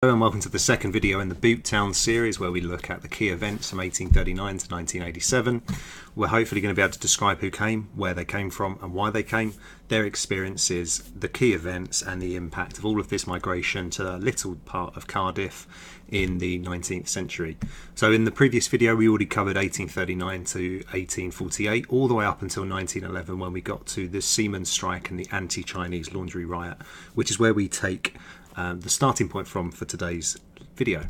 Hello and welcome to the second video in the Butetown series, where we look at the key events from 1839 to 1987. We're hopefully going to be able to describe who came, where they came from and why they came, their experiences, the key events and the impact of all of this migration to a little part of Cardiff in the 19th century. So in the previous video we already covered 1839 to 1848 all the way up until 1911, when we got to the seamen's strike and the anti-Chinese laundry riot, which is where we take the starting point from for today's video.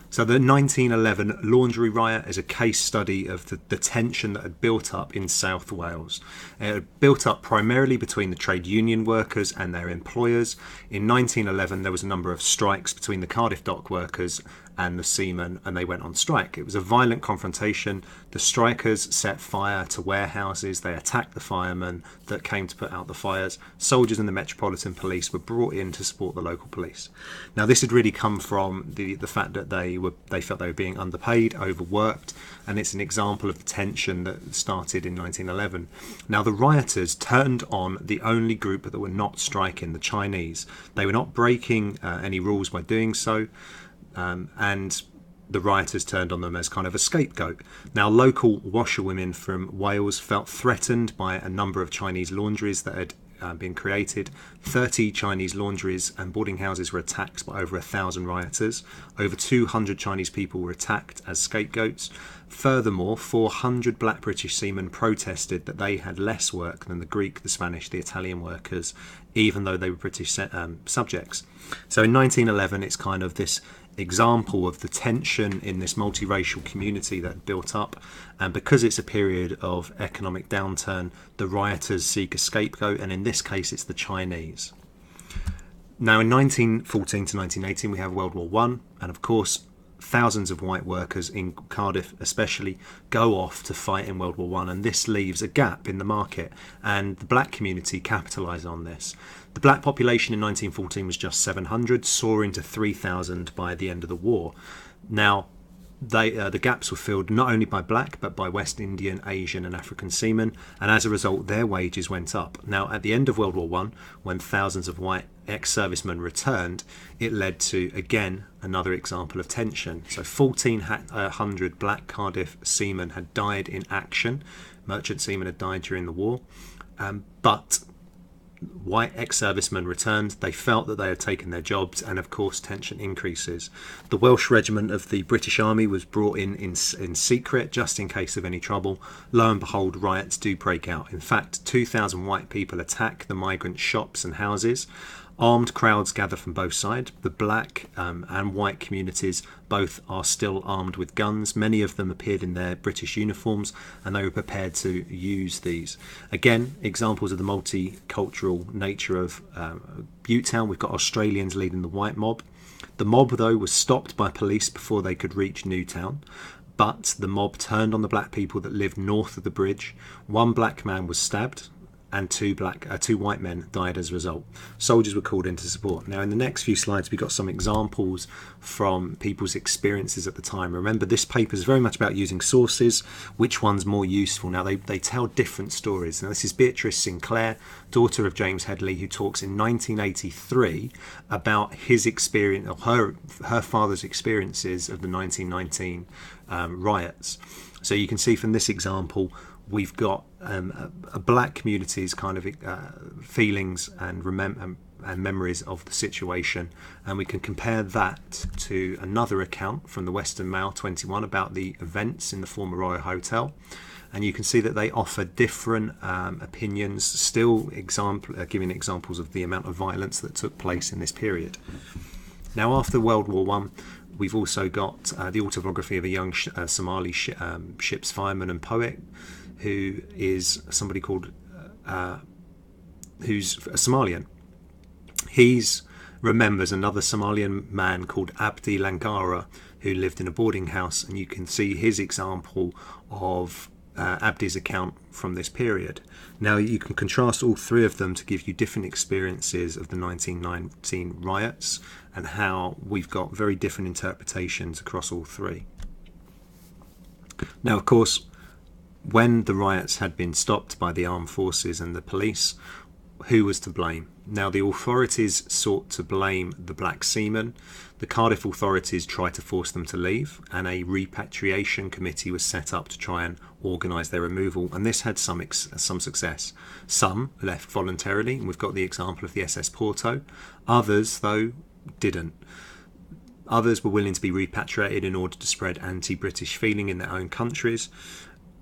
So the 1911 laundry riot is a case study of the tension that had built up in South Wales. It had built up primarily between the trade union workers and their employers. In 1911 there was a number of strikes between the Cardiff dock workers and the seamen, and they went on strike. It was a violent confrontation. The strikers set fire to warehouses, they attacked the firemen that came to put out the fires. Soldiers and the Metropolitan Police were brought in to support the local police. Now this had really come from the fact that they felt they were being underpaid, overworked, and it's an example of the tension that started in 1911. Now the rioters turned on the only group that were not striking, the Chinese. They were not breaking any rules by doing so. And the rioters turned on them as kind of a scapegoat. Now, local washerwomen from Wales felt threatened by a number of Chinese laundries that had been created. 30 Chinese laundries and boarding houses were attacked by over 1,000 rioters. Over 200 Chinese people were attacked as scapegoats. Furthermore, 400 black British seamen protested that they had less work than the Greek, the Spanish, the Italian workers, even though they were British subjects. So in 1911, it's kind of this example of the tension in this multiracial community that built up, and because it's a period of economic downturn, the rioters seek a scapegoat, and in this case it's the Chinese. Now in 1914 to 1918 we have World War One, and of course thousands of white workers in Cardiff especially go off to fight in World War One, and this leaves a gap in the market, and the black community capitalise on this. The black population in 1914 was just 700, soaring to 3,000 by the end of the war. Now the gaps were filled not only by black but by West Indian, Asian and African seamen, and as a result their wages went up. Now at the end of World War One, when thousands of white ex-servicemen returned, it led to again another example of tension. So 1,400 black Cardiff seamen had died in action. Merchant seamen had died during the war, but white ex-servicemen returned. They felt that they had taken their jobs, and of course tension increases. The Welsh regiment of the British Army was brought in secret, just in case of any trouble. Lo and behold, riots do break out. In fact, 2,000 white people attack the migrant shops and houses. Armed crowds gather from both sides. The black and white communities both are still armed with guns. Many of them appeared in their British uniforms, and they were prepared to use these. Again, examples of the multicultural nature of Butetown. We've got Australians leading the white mob. The mob, though, was stopped by police before they could reach Newtown. But the mob turned on the black people that lived north of the bridge. One black man was stabbed, and two white men died as a result. Soldiers were called in to support. Now in the next few slides we've got some examples from people's experiences at the time. Remember, this paper is very much about using sources. Which one's more useful? Now they tell different stories. Now this is Beatrice Sinclair, daughter of James Headley, who talks in 1983 about his experience, or her father's experiences of the 1919 riots. So you can see from this example we've got a black community's kind of feelings and memories of the situation, and we can compare that to another account from the Western Mail 21 about the events in the former Royal Hotel, and you can see that they offer different opinions, still giving examples of the amount of violence that took place in this period. Now after World War One, we've also got the autobiography of a young Somali ship's fireman and poet, who is somebody called who's a Somalian. He remembers another Somalian man called Abdi Langara, who lived in a boarding house, and you can see his example of Abdi's account from this period. Now you can contrast all three of them to give you different experiences of the 1919 riots, and how we've got very different interpretations across all three. Now of course, when the riots had been stopped by the armed forces and the police, who was to blame? Now, the authorities sought to blame the black seamen. The Cardiff authorities tried to force them to leave, and a repatriation committee was set up to try and organise their removal, and this had some success. Some left voluntarily, and we've got the example of the SS Porto. Others, though, didn't. Others were willing to be repatriated in order to spread anti-British feeling in their own countries.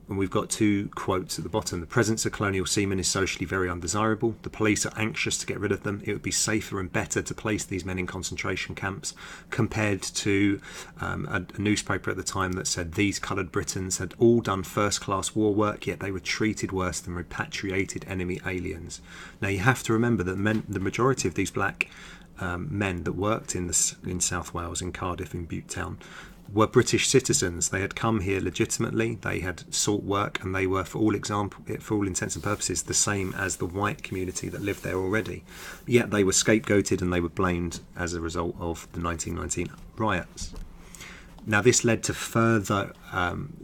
And we've got two quotes at the bottom. The presence of colonial seamen is socially very undesirable. The police are anxious to get rid of them. It would be safer and better to place these men in concentration camps, compared to a newspaper at the time that said these coloured Britons had all done first-class war work, yet they were treated worse than repatriated enemy aliens. Now, you have to remember that the majority of these black men that worked in South Wales, in Cardiff, in Butetown, were British citizens. They had come here legitimately, they had sought work, and they were, for all intents and purposes, the same as the white community that lived there already. Yet they were scapegoated and they were blamed as a result of the 1919 riots. Now, this led to further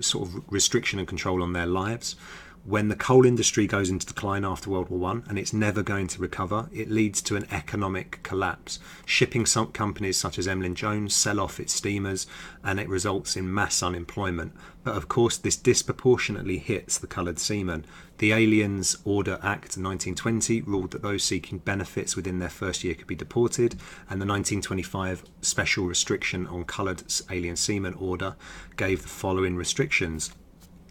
sort of restriction and control on their lives. When the coal industry goes into decline after World War I, and it's never going to recover, it leads to an economic collapse. Shipping companies such as Emlyn Jones sell off its steamers, and it results in mass unemployment. But of course, this disproportionately hits the coloured seamen. The Aliens Order Act 1920 ruled that those seeking benefits within their first year could be deported, and the 1925 Special Restriction on Coloured Alien Seamen Order gave the following restrictions.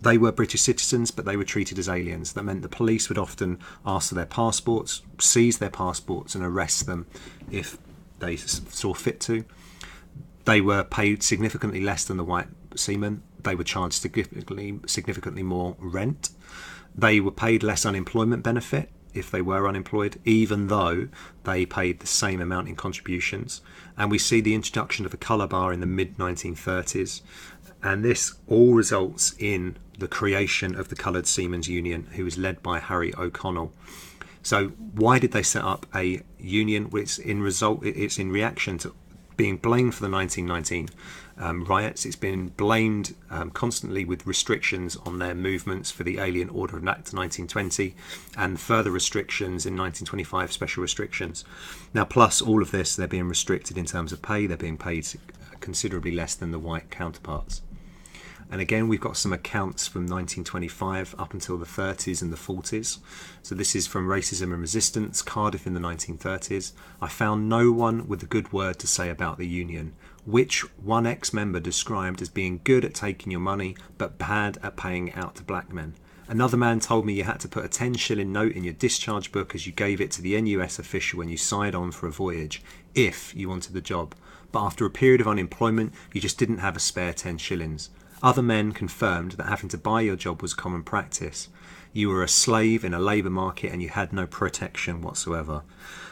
They were British citizens, but they were treated as aliens. That meant the police would often ask for their passports, seize their passports, and arrest them if they saw fit to. They were paid significantly less than the white seamen. They were charged significantly more rent. They were paid less unemployment benefit if they were unemployed, even though they paid the same amount in contributions. And we see the introduction of a colour bar in the mid-1930s. And this all results in the creation of the Coloured Seamen's Union, who was led by Harry O'Connell. So why did they set up a union? It's in reaction to being blamed for the 1919 riots. It's been blamed constantly with restrictions on their movements for the Alien Order Act 1920 and further restrictions in 1925, special restrictions. Now, plus all of this, they're being restricted in terms of pay. They're being paid considerably less than the white counterparts. And again, we've got some accounts from 1925 up until the 30s and the 40s. So this is from Racism and Resistance, Cardiff in the 1930s. I found no one with a good word to say about the union, which one ex-member described as being good at taking your money, but bad at paying it out to black men. Another man told me you had to put a 10-shilling note in your discharge book as you gave it to the NUS official when you signed on for a voyage, if you wanted the job. But after a period of unemployment, you just didn't have a spare 10 shillings. Other men confirmed that having to buy your job was common practice. You were a slave in a labour market and you had no protection whatsoever.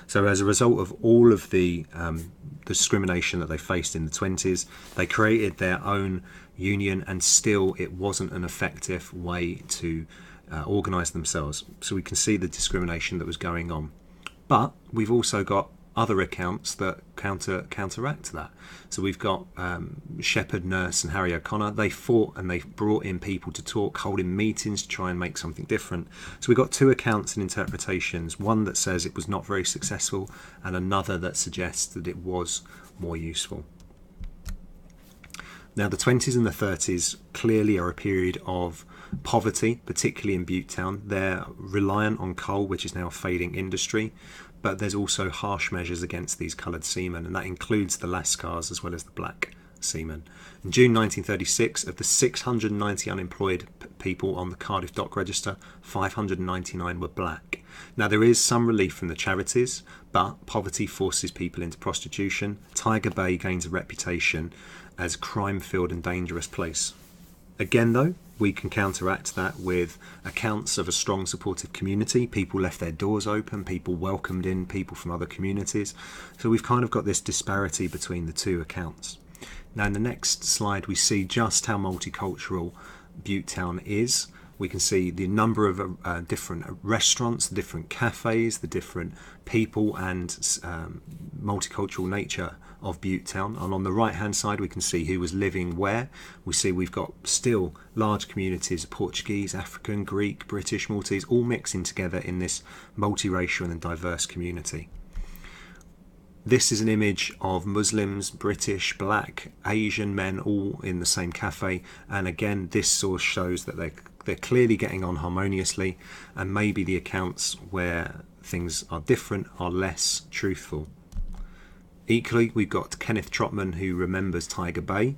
So as a result of all of the discrimination that they faced in the 20s, they created their own union, and still it wasn't an effective way to organise themselves. So we can see the discrimination that was going on. But we've also got other accounts that counteract that. So we've got Shepherd, Nurse and Harry O'Connor. They fought and they brought in people to talk, holding meetings to try and make something different. So we've got two accounts and interpretations, one that says it was not very successful and another that suggests that it was more useful. Now, the 20s and the 30s clearly are a period of poverty, particularly in Butetown. They're reliant on coal, which is now a fading industry, but there's also harsh measures against these coloured seamen, and that includes the Lascars as well as the black seamen. In June 1936, of the 690 unemployed people on the Cardiff Dock Register, 599 were black. Now, there is some relief from the charities, but poverty forces people into prostitution. Tiger Bay gains a reputation as a crime-filled and dangerous place. Again, though, we can counteract that with accounts of a strong supportive community. People left their doors open, people welcomed in people from other communities. So we've kind of got this disparity between the two accounts. Now, in the next slide, we see just how multicultural Butetown is. We can see the number of different restaurants, the different cafes, the different people and multicultural nature of Butetown. And on the right hand side we can see who was living where. We see we've got still large communities of Portuguese, African, Greek, British, Maltese, all mixing together in this multiracial and diverse community. This is an image of Muslims, British, black, Asian men all in the same cafe, and again this source shows that they're clearly getting on harmoniously, and maybe the accounts where things are different are less truthful. Equally, we've got Kenneth Trotman, who remembers Tiger Bay,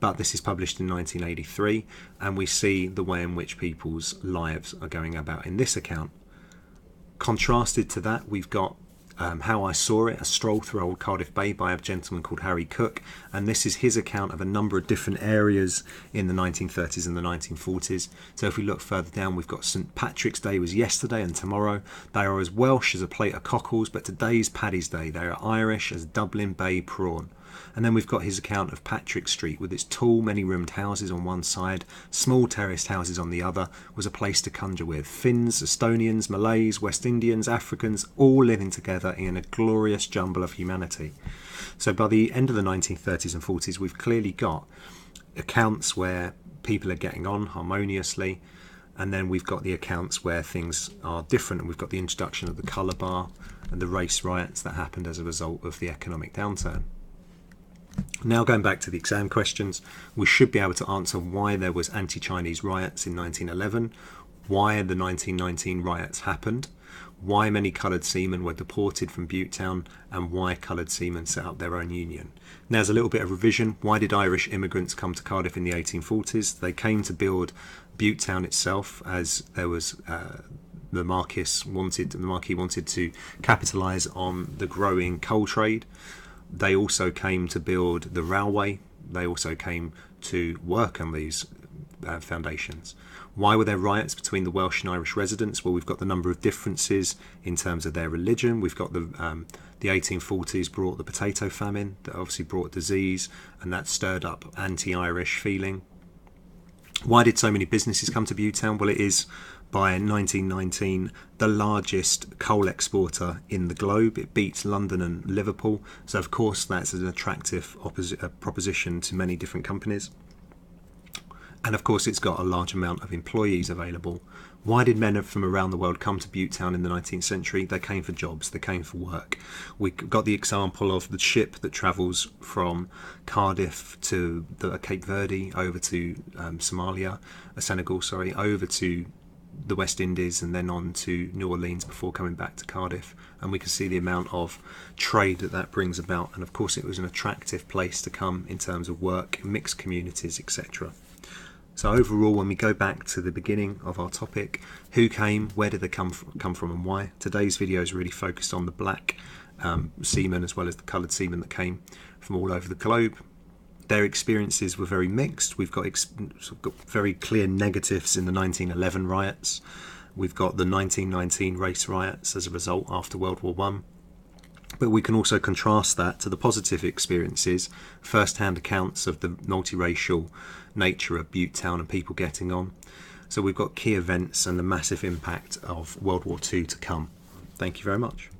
but this is published in 1983, and we see the way in which people's lives are going about in this account. Contrasted to that, we've got How I Saw It, a stroll through Old Cardiff Bay by a gentleman called Harry Cooke, and this is his account of a number of different areas in the 1930s and the 1940s. So if we look further down, we've got St Patrick's Day was yesterday and tomorrow. They are as Welsh as a plate of cockles, but today's Paddy's Day. They are Irish as Dublin Bay prawn. And then we've got his account of Patrick Street with its tall, many-roomed houses on one side, small terraced houses on the other, was a place to conjure with. Finns, Estonians, Malays, West Indians, Africans, all living together in a glorious jumble of humanity. So by the end of the 1930s and 40s, we've clearly got accounts where people are getting on harmoniously, and then we've got the accounts where things are different, and we've got the introduction of the colour bar and the race riots that happened as a result of the economic downturn. Now going back to the exam questions, we should be able to answer why there was anti-Chinese riots in 1911, why the 1919 riots happened, why many coloured seamen were deported from Butetown, and why coloured seamen set up their own union. Now as a little bit of revision, why did Irish immigrants come to Cardiff in the 1840s? They came to build Butetown itself, as there was the Marquis wanted to capitalise on the growing coal trade. They also came to build the railway. They also came to work on these foundations. Why were there riots between the Welsh and Irish residents? Well, we've got the number of differences in terms of their religion. We've got the 1840s brought the potato famine that obviously brought disease, and that stirred up anti-Irish feeling. Why did so many businesses come to Butetown? Well, it is by 1919 the largest coal exporter in the globe. It beats London and Liverpool, so of course that's an attractive proposition to many different companies. And of course it's got a large amount of employees available. Why did men from around the world come to Butetown in the 19th century? They came for jobs, they came for work. We got the example of the ship that travels from Cardiff to Cape Verde, over to Senegal, over to the West Indies, and then on to New Orleans before coming back to Cardiff, and we can see the amount of trade that brings about. And of course it was an attractive place to come in terms of work, mixed communities, etc. So overall, when we go back to the beginning of our topic, who came, where did they come from and why? Today's video is really focused on the black seamen as well as the coloured seamen that came from all over the globe. Their experiences were very mixed. We've got very clear negatives in the 1911 riots. We've got the 1919 race riots as a result after World War I. But we can also contrast that to the positive experiences, first-hand accounts of the multiracial nature of Butetown and people getting on. So we've got key events and the massive impact of World War II to come. Thank you very much.